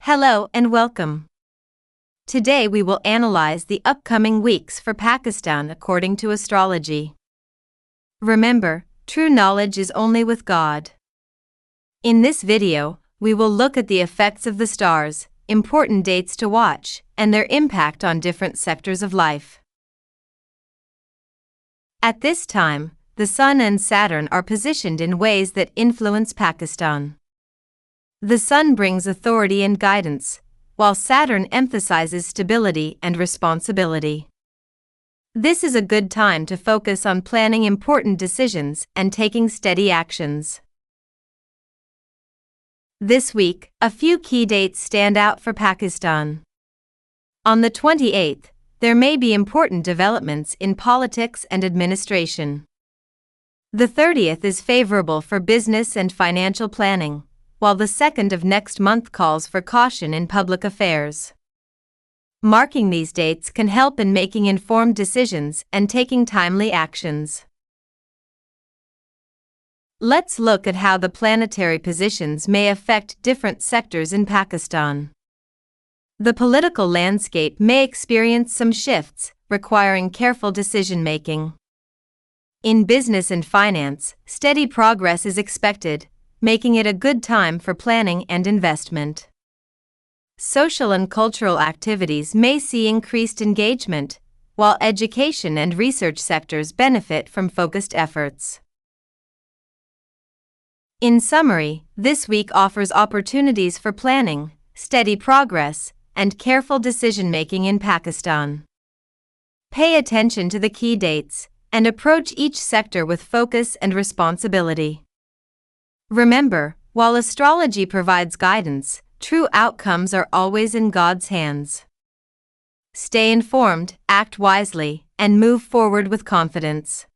Hello and welcome. Today we will analyze the upcoming weeks for Pakistan according to astrology. Remember, true knowledge is only with God. In this video, we will look at the effects of the stars, important dates to watch, and their impact on different sectors of life. At this time, the Sun and Saturn are positioned in ways that influence Pakistan. The Sun brings authority and guidance, while Saturn emphasizes stability and responsibility. This is a good time to focus on planning important decisions and taking steady actions. This week, a few key dates stand out for Pakistan. On the 28th, there may be important developments in politics and administration. The 30th is favorable for business and financial planning, while the 2nd of next month calls for caution in public affairs. Marking these dates can help in making informed decisions and taking timely actions. Let's look at how the planetary positions may affect different sectors in Pakistan. The political landscape may experience some shifts, requiring careful decision-making. In business and finance, steady progress is expected, making it a good time for planning and investment. Social and cultural activities may see increased engagement, while education and research sectors benefit from focused efforts. In summary, this week offers opportunities for planning, steady progress, and careful decision-making in Pakistan. Pay attention to the key dates, and approach each sector with focus and responsibility. Remember, while astrology provides guidance, true outcomes are always in God's hands. Stay informed, act wisely, and move forward with confidence.